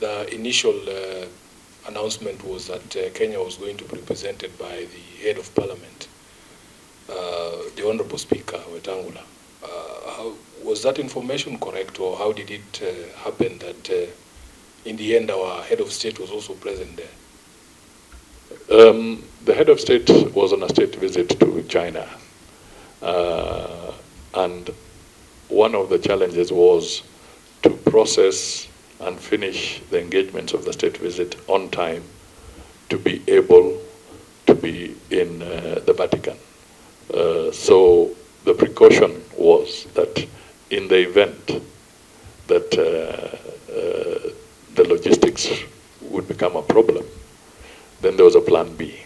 the initial announcement was that Kenya was going to be represented by the head of parliament, the Honorable Speaker, WETANGULA. Was that information correct, or how did it happen that in the end our head of state was also present there? The head of state was on a state visit to China. And one of the challenges was to process and finish the engagements of the state visit on time to be able to be in the Vatican. So the precaution was that in the event that the logistics would become a problem, then there was a plan B.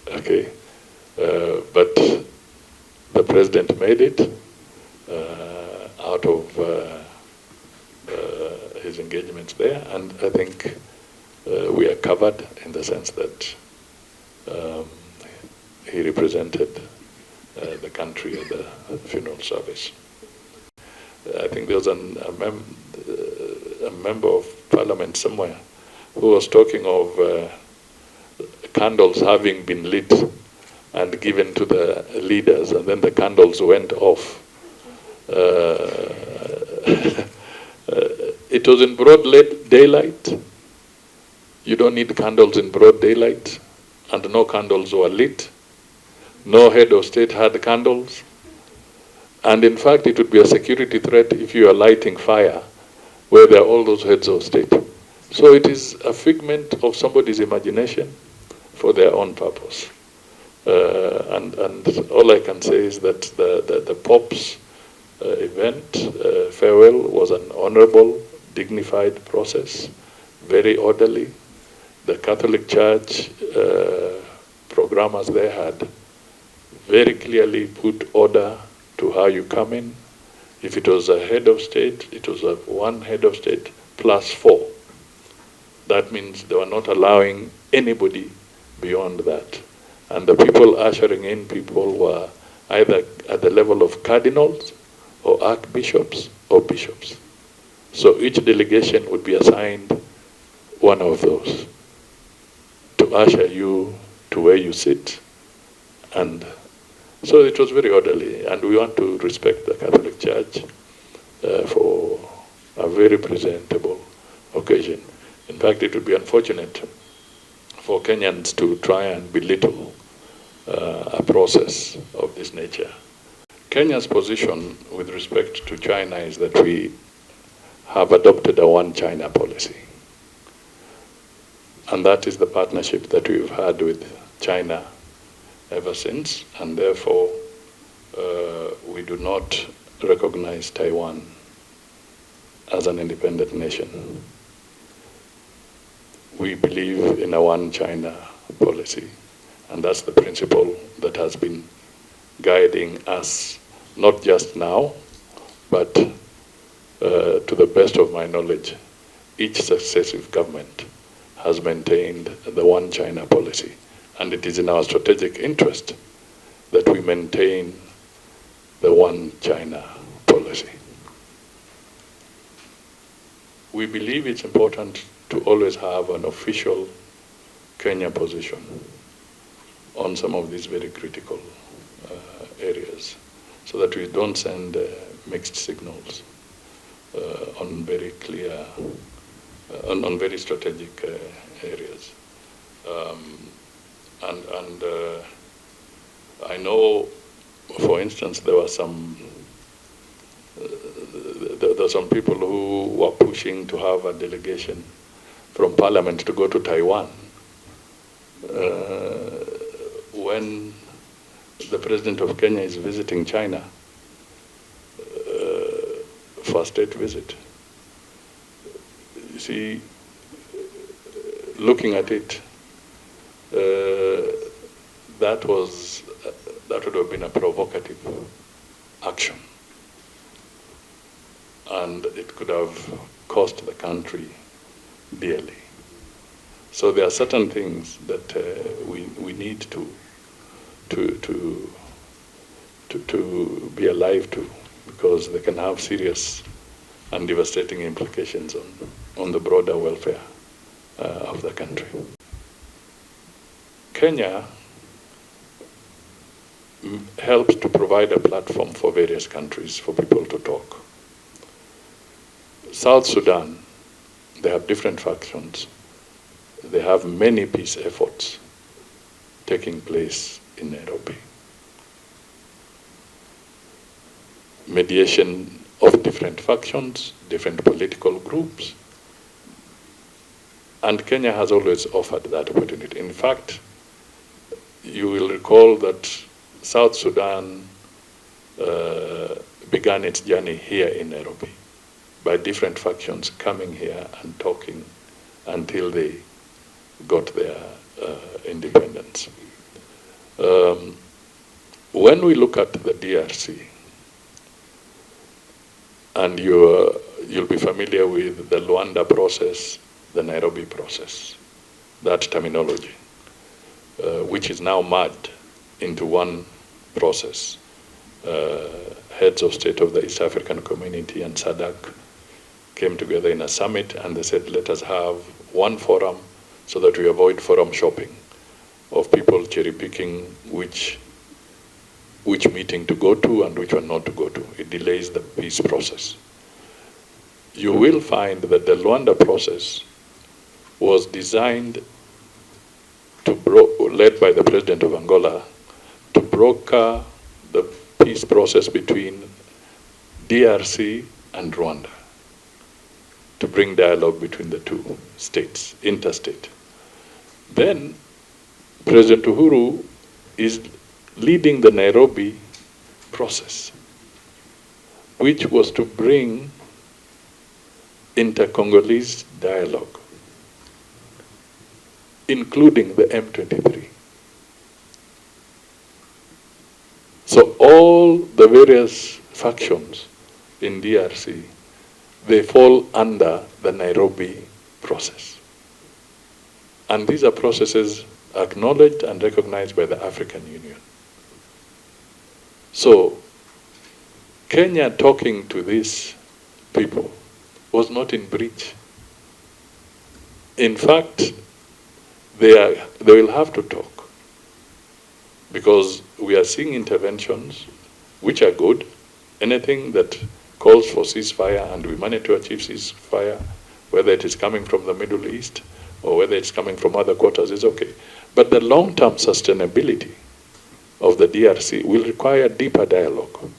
Okay, but the president made it out of his engagements there, and I think we are covered in the sense that he represented the country at the funeral service. I think there was a member of parliament somewhere who was talking of candles having been lit and given to the leaders, and then the candles went off. It was in broad daylight. You don't need candles in broad daylight, and no candles were lit. No head of state had candles. And in fact, it would be a security threat if you are lighting fire where there are all those heads of state. So it is a figment of somebody's imagination for their own purpose. And all I can say is that the Pope's event, farewell, was an honorable, dignified process, very orderly. The Catholic Church programmers there had very clearly put order to how you come in. If it was a head of state, it was one head of state plus 4. That means they were not allowing anybody beyond that. And the people ushering in people were either at the level of cardinals or archbishops or bishops. So each delegation would be assigned one of those to usher you to where you sit. And so it was very orderly, and we want to respect the Catholic Church for a very presentable occasion. In fact, it would be unfortunate for Kenyans to try and belittle a process of this nature. Kenya's position with respect to China is that we have adopted a one China policy. And that is the partnership that we've had with China ever since, and therefore we do not recognize Taiwan as an independent nation. We believe in a one China policy, and that's the principle that has been guiding us, not just now, but to the best of my knowledge, each successive government has maintained the one China policy. And it is in our strategic interest that we maintain the one China policy. We believe it's important to always have an official Kenya position on some of these very critical areas, so that we don't send mixed signals on very clear, on very strategic areas. And I know, for instance, there were some people who were pushing to have a delegation from Parliament to go to Taiwan when the President of Kenya is visiting China for a state visit. You see, looking at it, that would have been a provocative action, and it could have cost the country dearly. So there are certain things that we need to be alive to, because they can have serious and devastating implications on on the broader welfare of the country. Kenya helps to provide a platform for various countries for people to talk. South Sudan, they have different factions. They have many peace efforts taking place in Nairobi. Mediation of different factions, different political groups. And Kenya has always offered that opportunity. In fact, you will recall that South Sudan began its journey here in Nairobi by different factions coming here and talking until they got their independence. When we look at the DRC, and you'll be familiar with the Luanda process, the Nairobi process, that terminology, which is now merged into one process. Heads of state of the East African Community and SADC came together in a summit and they said, let us have one forum so that we avoid forum shopping of people cherry picking which meeting to go to and which one not to go to. It delays the peace process. You will find that the Luanda process was designed led by the president of Angola, to broker the peace process between DRC and Rwanda, to bring dialogue between the two states, interstate. Then President Uhuru is leading the Nairobi process, which was to bring inter-Congolese dialogue, including the M23. So all the various factions in DRC, they fall under the Nairobi process. And these are processes acknowledged and recognized by the African Union. So Kenya talking to these people was not in breach. In fact, they will have to talk, because we are seeing interventions which are good. Anything that calls for ceasefire and we manage to achieve ceasefire, whether it is coming from the Middle East or whether it's coming from other quarters, is okay. But the long-term sustainability of the DRC will require deeper dialogue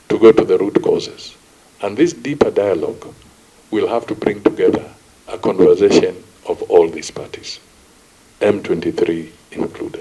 to go to the root causes. And this deeper dialogue will have to bring together a conversation of all these parties, M23 included.